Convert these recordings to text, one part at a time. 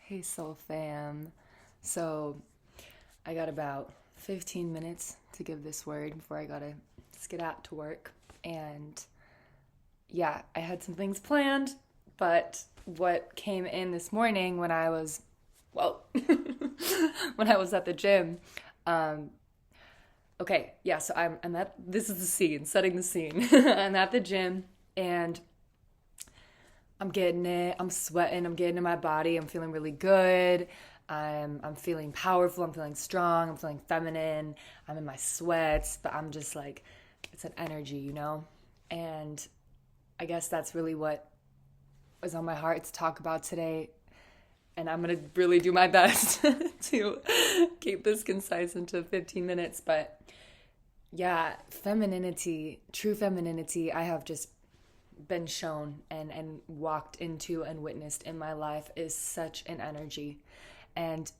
Hey, Soul Fam. So, I got about 15 minutes to give this word before I gotta skedat to work. And yeah, I had some things planned, but what came in this morning when I was, well, when I was at the gym, um, okay, yeah, so I'm at, this is the scene, setting the scene. I'm at the gym and I'm getting it. I'm sweating. I'm getting in my body. I'm feeling really good. I'm feeling powerful. I'm feeling strong. I'm feeling feminine. I'm in my sweats, but I'm just like it's an energy, you know? And I guess that's really what was on my heart to talk about today. And I'm going to really do my best to keep this concise into 15 minutes, but yeah, femininity, true femininity, I have just been shown and walked into and witnessed in my life is such an energy, and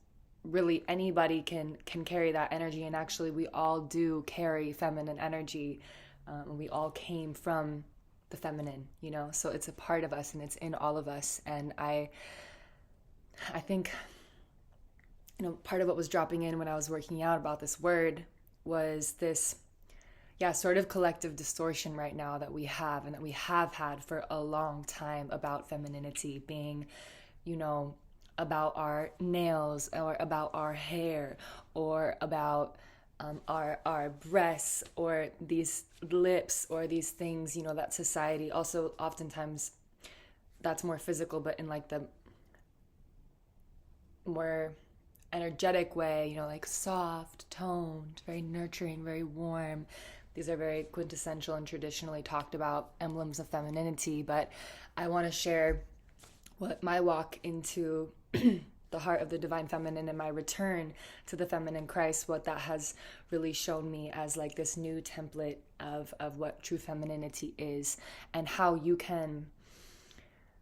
really anybody can carry that energy, and actually we all do carry feminine energy, and we all came from the feminine, you know, so it's a part of us and it's in all of us. And I think, you know, part of what was dropping in when I was working out about this word was this, yeah, sort of collective distortion right now that we have and that we have had for a long time about femininity being, you know, about our nails or about our hair or about our breasts or these lips or these things, you know, that society also oftentimes that's more physical, but in like the more energetic way, you know, like soft, toned, very nurturing, very warm. These are very quintessential and traditionally talked about emblems of femininity, but I want to share what my walk into the heart of the divine feminine and my return to the feminine Christ, what that has really shown me as like this new template of what true femininity is, and how you can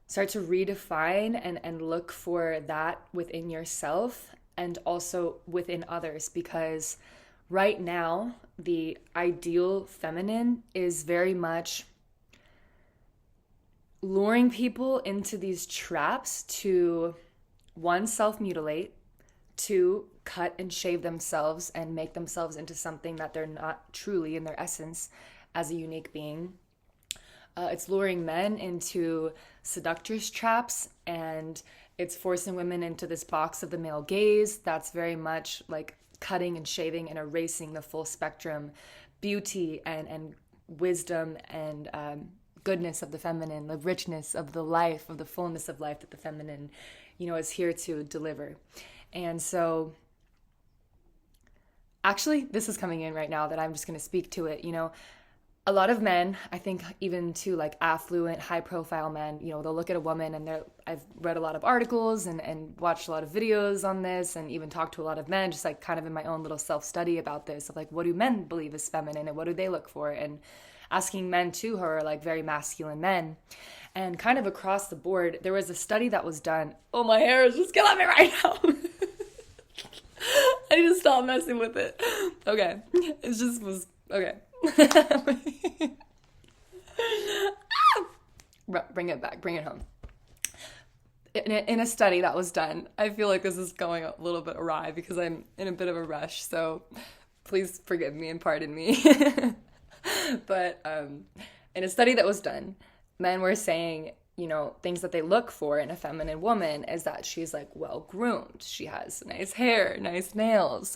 start to redefine and look for that within yourself and also within others. Because right now, the ideal feminine is very much luring people into these traps to, one, self-mutilate, two, cut and shave themselves and make themselves into something that they're not truly in their essence as a unique being. It's luring men into seductress traps, and it's forcing women into this box of the male gaze that's very much like cutting and shaving and erasing the full spectrum beauty and wisdom and goodness of the feminine, the richness of the life, of the fullness of life that the feminine, you know, is here to deliver. And so actually, this is coming in right now that I'm just going to speak to it, you know. A lot of men, I think even to like affluent, high profile men, you know, they'll look at a woman and I've read a lot of articles and watched a lot of videos on this and even talked to a lot of men, just like kind of in my own little self-study about this of like, what do men believe is feminine and what do they look for? And asking men too who are like very masculine men. And kind of across the board, there was a study that was done. Oh, my hair is just killing me right now. I need to stop messing with it. Okay. It just was, okay. Bring it back, bring it home. In a study that was done, I feel like this is going a little bit awry because I'm in a bit of a rush, so please forgive me and pardon me. But in a study that was done, men were saying, you know, things that they look for in a feminine woman is that she's like well groomed, she has nice hair, nice nails,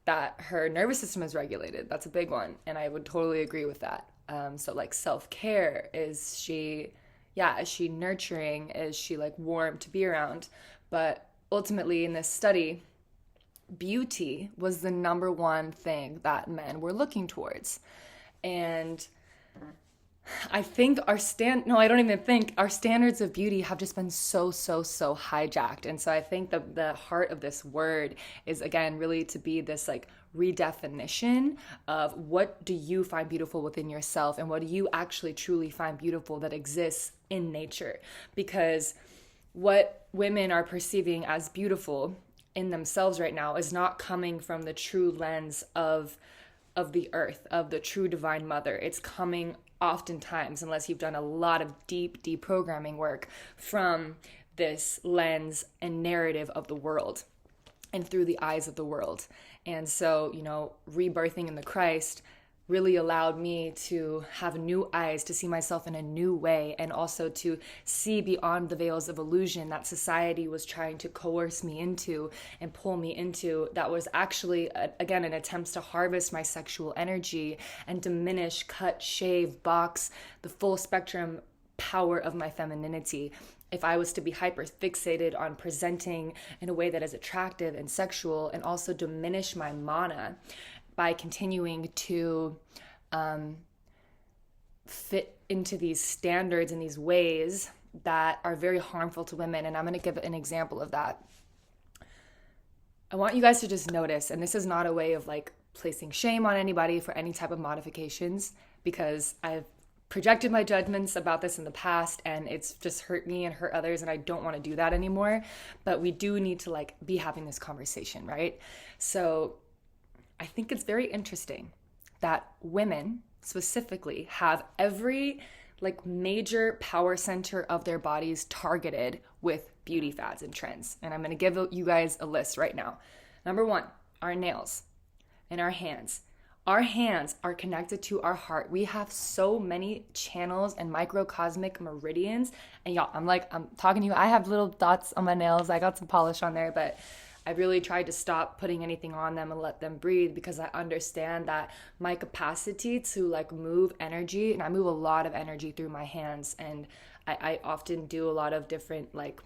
that her nervous system is regulated. That's a big one, and I would totally agree with that. So like self-care, is she nurturing, is she like warm to be around? But ultimately in this study, beauty was the number one thing that men were looking towards. And I think I don't even think our standards of beauty have just been so hijacked. And so I think the heart of this word is, again, really to be this like redefinition of what do you find beautiful within yourself and what do you actually truly find beautiful that exists in nature. Because what women are perceiving as beautiful in themselves right now is not coming from the true lens of the earth, of the true divine mother. It's coming oftentimes, unless you've done a lot of deep programming work, from this lens and narrative of the world and through the eyes of the world. And so, rebirthing in the Christ really allowed me to have new eyes, to see myself in a new way, and also to see beyond the veils of illusion that society was trying to coerce me into and pull me into. That was actually, again, an attempt to harvest my sexual energy and diminish, cut, shave, box the full spectrum power of my femininity. If I was to be hyper fixated on presenting in a way that is attractive and sexual, and also diminish my mana by continuing to fit into these standards and these ways that are very harmful to women. And I'm going to give an example of that. I want you guys to just notice, and this is not a way of like placing shame on anybody for any type of modifications, because I've projected my judgments about this in the past and it's just hurt me and hurt others, and I don't want to do that anymore. But we do need to like be having this conversation, right? So I think it's very interesting that women specifically have every like major power center of their bodies targeted with beauty fads and trends. And I'm going to give you guys a list right now. Number 1, our nails and our hands. Our hands are connected to our heart. We have so many channels and microcosmic meridians. And y'all, I'm talking to you. I have little dots on my nails. I got some polish on there, but I really tried to stop putting anything on them and let them breathe, because I understand that my capacity to like move energy, and I move a lot of energy through my hands, and I often do a lot of different like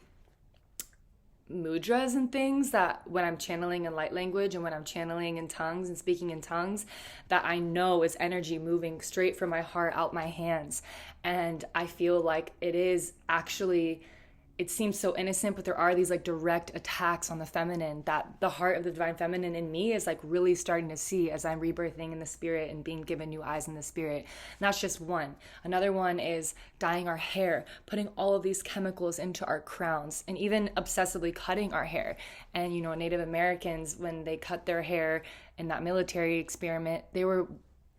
mudras and things that when I'm channeling in light language and when I'm channeling in tongues and speaking in tongues, that I know is energy moving straight from my heart out my hands. And I feel like it is actually, it seems so innocent, but there are these like direct attacks on the feminine that the heart of the divine feminine in me is like really starting to see as I'm rebirthing in the spirit and being given new eyes in the spirit. And that's just one. Another one is dyeing our hair, putting all of these chemicals into our crowns, and even obsessively cutting our hair. And Native Americans, when they cut their hair in that military experiment, they were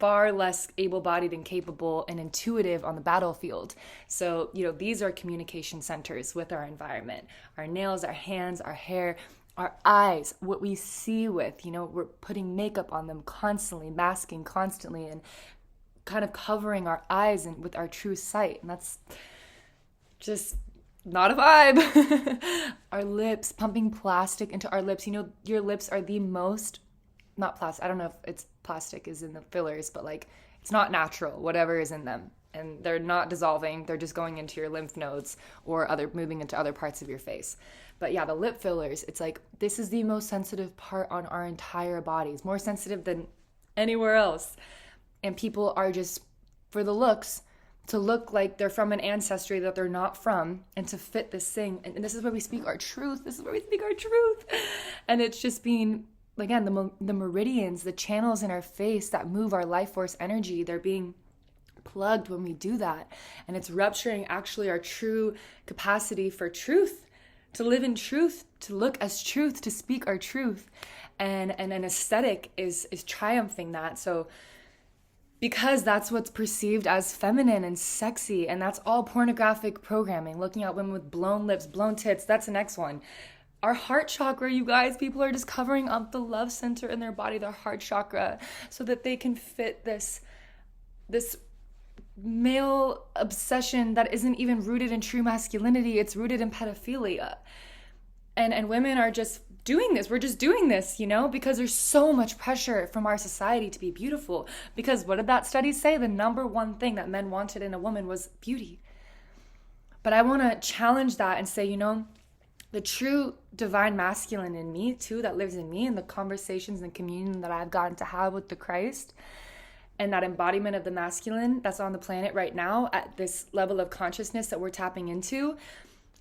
far less able-bodied and capable and intuitive on the battlefield. So, these are communication centers with our environment. Our nails, our hands, our hair, our eyes, what we see with, we're putting makeup on them constantly, masking constantly, and kind of covering our eyes and with our true sight. And that's just not a vibe. Our lips, pumping plastic into our lips. Your lips are the most, not plastic, I don't know if it's plastic is in the fillers, but like it's not natural, whatever is in them. And they're not dissolving, they're just going into your lymph nodes or moving into other parts of your face. But yeah, the lip fillers, it's like this is the most sensitive part on our entire bodies, more sensitive than anywhere else. And people are just, for the looks, to look like they're from an ancestry that they're not from, and to fit this thing. And this is where we speak our truth. This is where we speak our truth. And it's just being, again, the meridians, the channels in our face that move our life force energy, they're being plugged when we do that. And it's rupturing actually our true capacity for truth, to live in truth, to look as truth, to speak our truth. And an aesthetic is triumphing that. So because that's what's perceived as feminine and sexy, and that's all pornographic programming, looking at women with blown lips, blown tits, that's the next one. Our heart chakra, you guys, people are just covering up the love center in their body, their heart chakra, so that they can fit this male obsession that isn't even rooted in true masculinity. It's rooted in pedophilia. And women are just doing this. We're just doing this, because there's so much pressure from our society to be beautiful. Because what did that study say? The number one thing that men wanted in a woman was beauty. But I want to challenge that and say, the true divine masculine in me too, that lives in me, and the conversations and communion that I've gotten to have with the Christ, and that embodiment of the masculine that's on the planet right now at this level of consciousness that we're tapping into,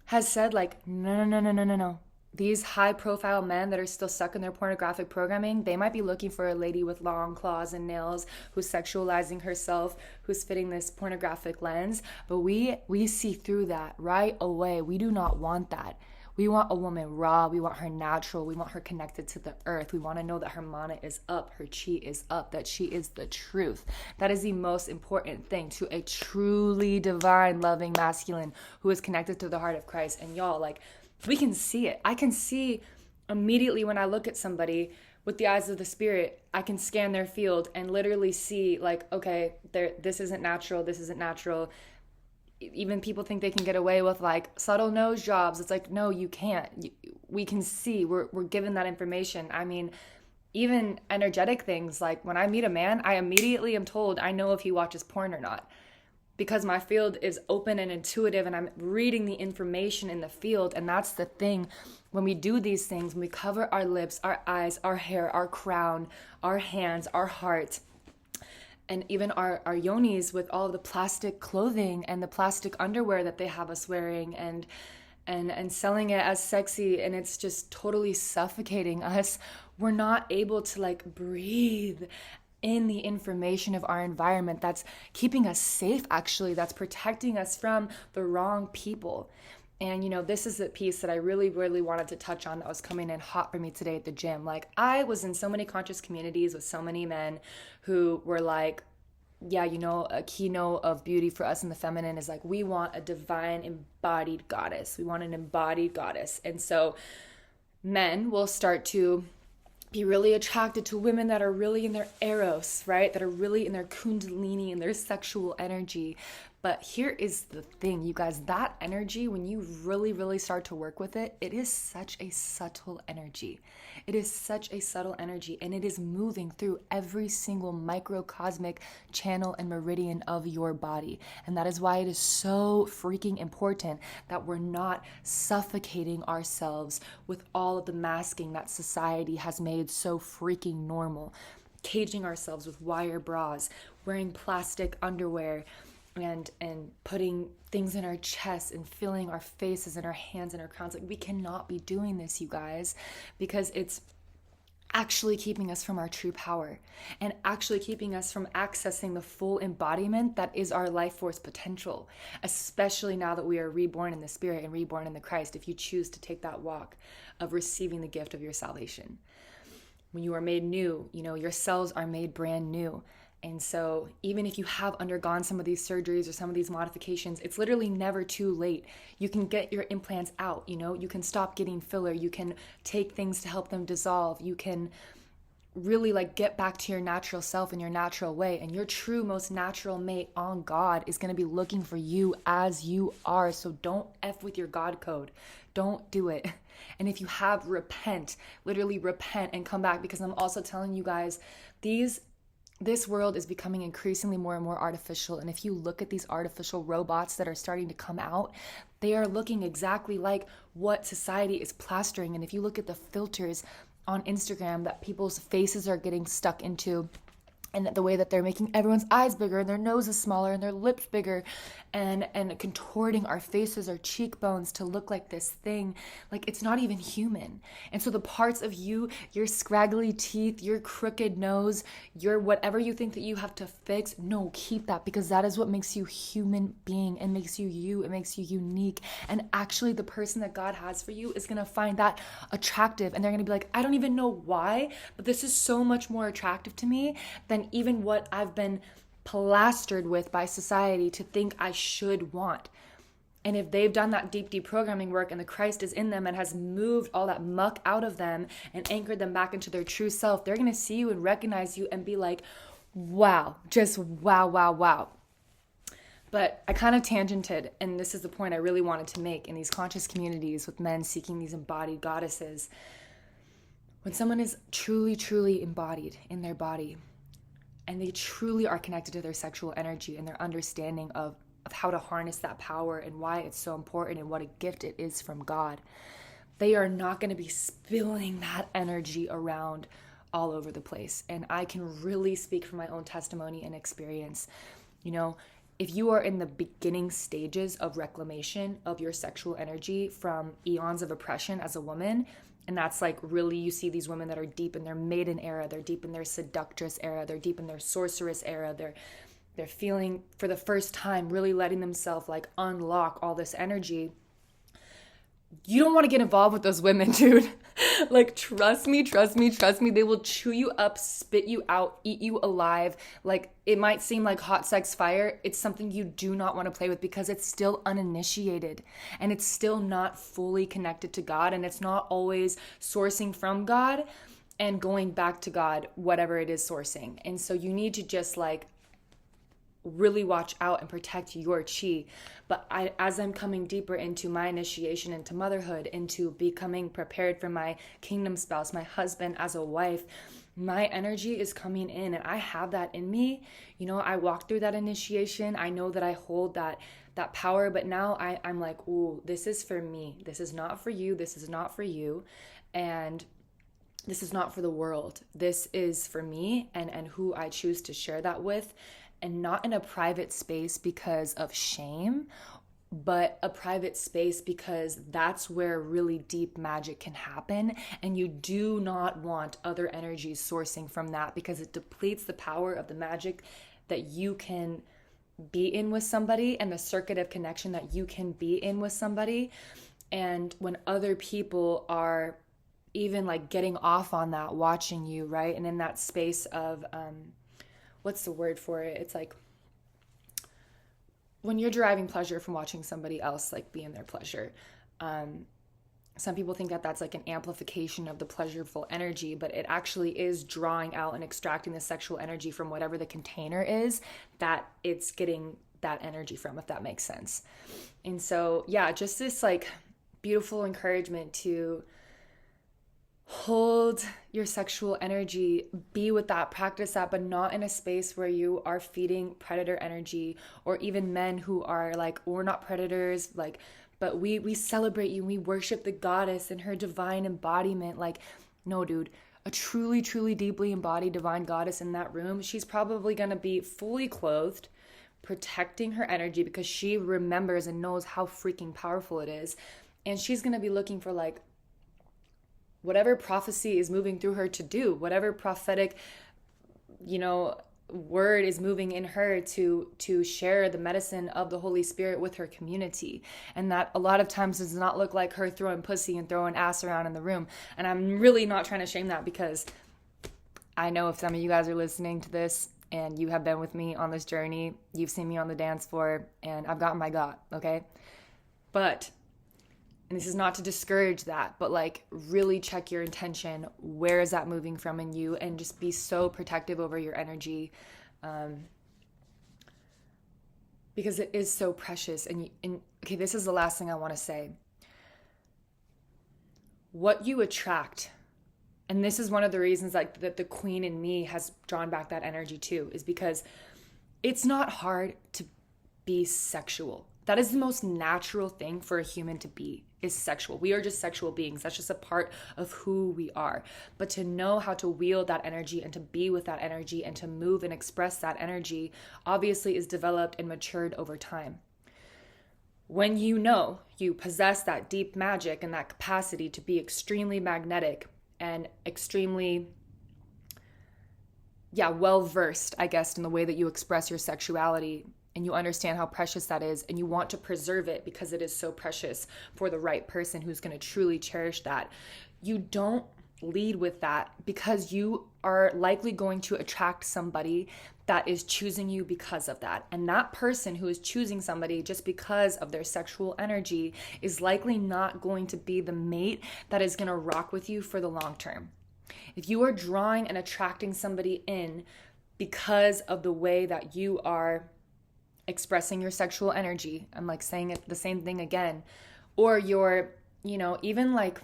has said like, no. These high profile men that are still stuck in their pornographic programming, they might be looking for a lady with long claws and nails who's sexualizing herself, who's fitting this pornographic lens. But we see through that right away. We do not want that. We want a woman raw. We want her natural. We want her connected to the earth. We want to know that her mana is up, her chi is up, that she is the truth. That is the most important thing to a truly divine, loving masculine who is connected to the heart of Christ. And y'all, like, we can see it. I can see immediately when I look at somebody with the eyes of the spirit, I can scan their field and literally see, like, okay, this isn't natural. This isn't natural. Even people think they can get away with like subtle nose jobs. It's like, no, you can't. We can see, we're given that information. I mean, even energetic things, like when I meet a man, I immediately am told I know if he watches porn or not, because my field is open and intuitive and I'm reading the information in the field. And that's the thing. When we do these things, when we cover our lips, our eyes, our hair, our crown, our hands, our heart, and even our yonis with all of the plastic clothing and the plastic underwear that they have us wearing and selling it as sexy, and it's just totally suffocating us, we're not able to like breathe in the information of our environment that's keeping us safe, actually, that's protecting us from the wrong people. And, you know, this is a piece that I really, really wanted to touch on that was coming in hot for me today at the gym. Like, I was in so many conscious communities with so many men who were like, yeah, you know, a keynote of beauty for us in the feminine is like, we want a divine embodied goddess. We want an embodied goddess. And so men will start to be really attracted to women that are really in their eros, right? That are really in their kundalini and their sexual energy. But here is the thing, you guys, that energy, when you really, really start to work with it, it is such a subtle energy. It is such a subtle energy, and it is moving through every single microcosmic channel and meridian of your body. And that is why it is so freaking important that we're not suffocating ourselves with all of the masking that society has made so freaking normal. Caging ourselves with wire bras, wearing plastic underwear, and putting things in our chests and filling our faces and our hands and our crowns. Like, we cannot be doing this, you guys, because it's actually keeping us from our true power and actually keeping us from accessing the full embodiment that is our life force potential, especially now that we are reborn in the spirit and reborn in the Christ, if you choose to take that walk of receiving the gift of your salvation. When you are made new, you know, your cells are made brand new. And so even if you have undergone some of these surgeries or some of these modifications, it's literally never too late. You can get your implants out, you know, you can stop getting filler, you can take things to help them dissolve, you can really like get back to your natural self in your natural way. And your true, most natural mate on God is going to be looking for you as you are. So don't F with your God code. Don't do it. And if you have, repent, literally repent and come back, because I'm also telling you guys, this world is becoming increasingly more and more artificial. And if you look at these artificial robots that are starting to come out, they are looking exactly like what society is plastering. And if you look at the filters on Instagram that people's faces are getting stuck into, and the way that they're making everyone's eyes bigger and their noses smaller and their lips bigger, and contorting our faces, our cheekbones to look like this thing, like it's not even human. And so the parts of you, your scraggly teeth, your crooked nose, your whatever you think that you have to fix, no, keep that, because that is what makes you human being and makes you you. It makes you unique. And actually the person that God has for you is going to find that attractive, and they're going to be like, I don't even know why, but this is so much more attractive to me than even what I've been plastered with by society to think I should want. And if they've done that deep deprogramming work and the Christ is in them and has moved all that muck out of them and anchored them back into their true self, they're going to see you and recognize you and be like, wow, just wow, wow, wow. But I kind of tangented, and this is the point I really wanted to make in these conscious communities with men seeking these embodied goddesses. When someone is truly, truly embodied in their body, and they truly are connected to their sexual energy and their understanding of how to harness that power and why it's so important and what a gift it is from God, they are not going to be spilling that energy around all over the place. And I can really speak from my own testimony and experience. You know, if you are in the beginning stages of reclamation of your sexual energy from eons of oppression as a woman, and that's like really, you see these women that are deep in their maiden era, they're deep in their seductress era, they're deep in their sorceress era, they're feeling for the first time really letting themselves like unlock all this energy. you don't want to get involved with those women, dude. Like, trust me, trust me, trust me. They will chew you up, spit you out, eat you alive. Like, it might seem like hot sex fire. It's something you do not want to play with because it's still uninitiated and it's still not fully connected to God, and it's not always sourcing from God and going back to God, whatever it is sourcing. And so you need to just like really watch out and protect your chi. But as I'm coming deeper into my initiation into motherhood, into becoming prepared for my kingdom spouse, my husband as a wife, my energy is coming in, and I have that in me. You know, I walked through that initiation. I know that I hold that power, but now I'm like, ooh, this is for me. This is not for you. This is not for you. And this is not for the world. This is for me and who I choose to share that with. And not in a private space because of shame, but a private space because that's where really deep magic can happen. And you do not want other energies sourcing from that because it depletes the power of the magic that you can be in with somebody and the circuit of connection that you can be in with somebody. And when other people are even like getting off on that, watching you, right? And in that space of, what's the word for it? It's like when you're deriving pleasure from watching somebody else like be in their pleasure. Some people think that that's like an amplification of the pleasureful energy, but it actually is drawing out and extracting the sexual energy from whatever the container is that it's getting that energy from, if that makes sense. And so, yeah, just this like beautiful encouragement to hold your sexual energy, be with that, practice that, but not in a space where you are feeding predator energy, or even men who are like, we're not predators, like, but we celebrate you and we worship the goddess and her divine embodiment. Like, no, dude, a truly, truly deeply embodied divine goddess in that room, she's probably going to be fully clothed, protecting her energy because she remembers and knows how freaking powerful it is. And she's going to be looking for like, whatever prophecy is moving through her to do, whatever prophetic, word is moving in her to share the medicine of the Holy Spirit with her community. And that a lot of times does not look like her throwing pussy and throwing ass around in the room. And I'm really not trying to shame that, because I know if some of you guys are listening to this and you have been with me on this journey, you've seen me on the dance floor and I've gotten my God, okay? But, and this is not to discourage that, but like really check your intention. Where is that moving from in you? And just be so protective over your energy, because it is so precious. And okay, this is the last thing I want to say. What you attract, and this is one of the reasons like that the queen in me has drawn back that energy too, is because it's not hard to be sexual. That is the most natural thing for a human to be, is sexual. We are just sexual beings. That's just a part of who we are. But to know how to wield that energy and to be with that energy and to move and express that energy obviously is developed and matured over time. When you know you possess that deep magic and that capacity to be extremely magnetic and extremely, well-versed, I guess, in the way that you express your sexuality, and you understand how precious that is, and you want to preserve it because it is so precious for the right person who's going to truly cherish that. You don't lead with that, because you are likely going to attract somebody that is choosing you because of that. And that person who is choosing somebody just because of their sexual energy is likely not going to be the mate that is going to rock with you for the long term. If you are drawing and attracting somebody in because of the way that you are expressing your sexual energy, I'm like saying it the same thing again, or your, even like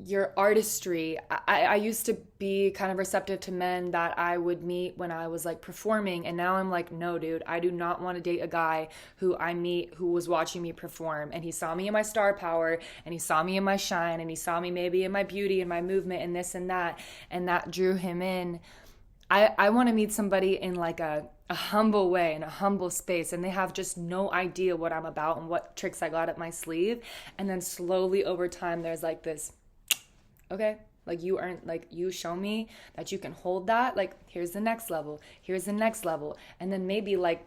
your artistry. I used to be kind of receptive to men that I would meet when I was like performing, and now I'm like, no, dude, I do not want to date a guy who I meet who was watching me perform, and he saw me in my star power, and he saw me in my shine, and he saw me maybe in my beauty and my movement and this and that drew him in. I want to meet somebody in like a humble way, in a humble space, and they have just no idea what I'm about and what tricks I got up my sleeve. And then slowly over time, there's like this, okay, like you show me that you can hold that. Like, here's the next level. Here's the next level. And then maybe like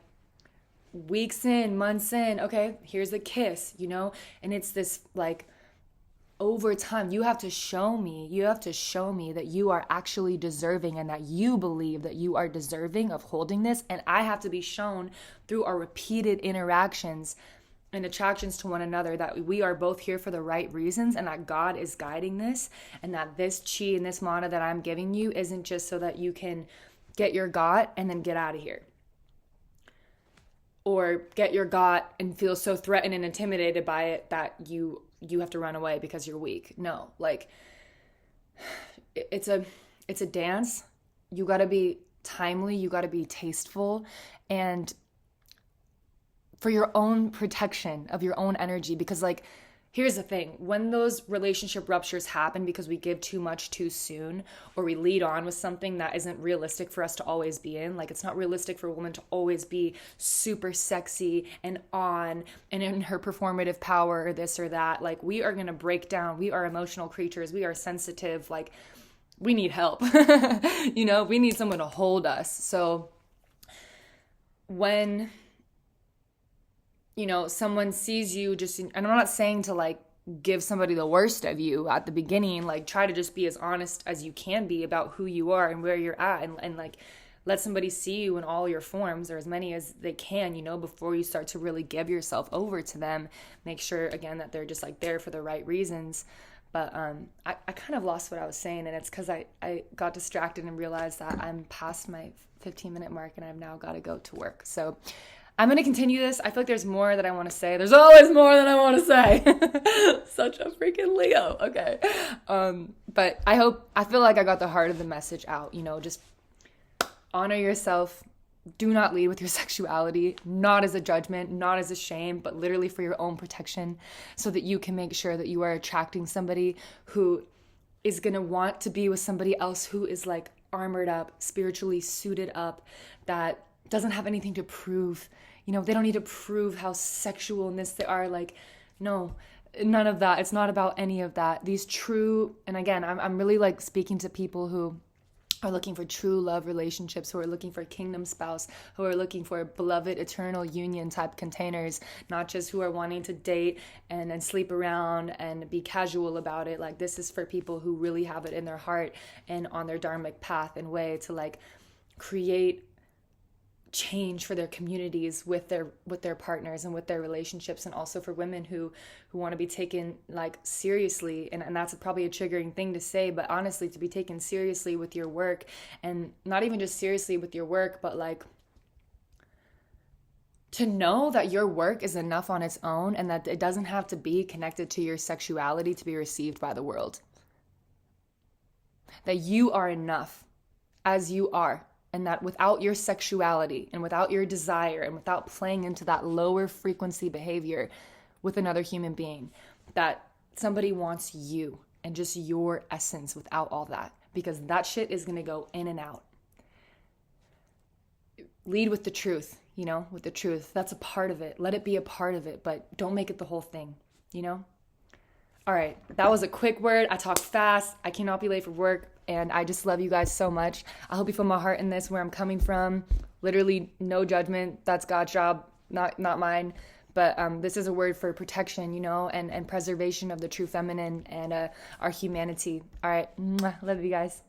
weeks in, months in, okay, here's a kiss, you know? And it's this like over time, you have to show me that you are actually deserving and that you believe that you are deserving of holding this. And I have to be shown through our repeated interactions and attractions to one another that we are both here for the right reasons and that God is guiding this, and that this chi and this mana that I'm giving you isn't just so that you can get your got and then get out of here. Or get your got and feel so threatened and intimidated by it that you have to run away because you're weak. No, like it's a dance. You got to be timely, you got to be tasteful, and for your own protection of your own energy. Because like, here's the thing, when those relationship ruptures happen because we give too much too soon, or we lead on with something that isn't realistic for us to always be in, like it's not realistic for a woman to always be super sexy and on and in her performative power or this or that. Like, we are going to break down. We are emotional creatures. We are sensitive. Like, we need help. You know, we need someone to hold us. So when, you know, someone sees you just, and I'm not saying to like give somebody the worst of you at the beginning, like try to just be as honest as you can be about who you are and where you're at, and like let somebody see you in all your forms, or as many as they can, you know, before you start to really give yourself over to them. Make sure again that they're just like there for the right reasons. But I kind of lost what I was saying, and it's because I got distracted and realized that I'm past my 15-minute mark and I've now got to go to work. So I'm going to continue this. I feel like there's more that I want to say. There's always more that I want to say. Such a freaking Leo. Okay. But I feel like I got the heart of the message out, you know, just honor yourself. Do not lead with your sexuality, not as a judgment, not as a shame, but literally for your own protection, so that you can make sure that you are attracting somebody who is going to want to be with somebody else who is like armored up, spiritually suited up, that doesn't have anything to prove. You know, they don't need to prove how sexual in this they are. Like, no, none of that. It's not about any of that. These true, and again, I'm really like speaking to people who are looking for true love relationships, who are looking for a kingdom spouse, who are looking for beloved eternal union type containers, not just who are wanting to date and sleep around and be casual about it. Like, this is for people who really have it in their heart and on their dharmic path and way to like create change for their communities with their partners and with their relationships, and also for women who want to be taken like seriously, and that's probably a triggering thing to say, but honestly, to be taken seriously with your work, and not even just seriously with your work, but like to know that your work is enough on its own, and that it doesn't have to be connected to your sexuality to be received by the world. That you are enough as you are. And that without your sexuality and without your desire and without playing into that lower frequency behavior with another human being, that somebody wants you and just your essence without all that, because that shit is going to go in and out. Lead with the truth, you know, with the truth. That's a part of it. Let it be a part of it, but don't make it the whole thing, you know? All right, that was a quick word. I talk fast. I cannot be late for work. And I just love you guys so much. I hope you feel my heart in this, where I'm coming from. Literally no judgment. That's God's job, not mine. But this is a word for protection, you know, and preservation of the true feminine and our humanity. All right. Love you guys.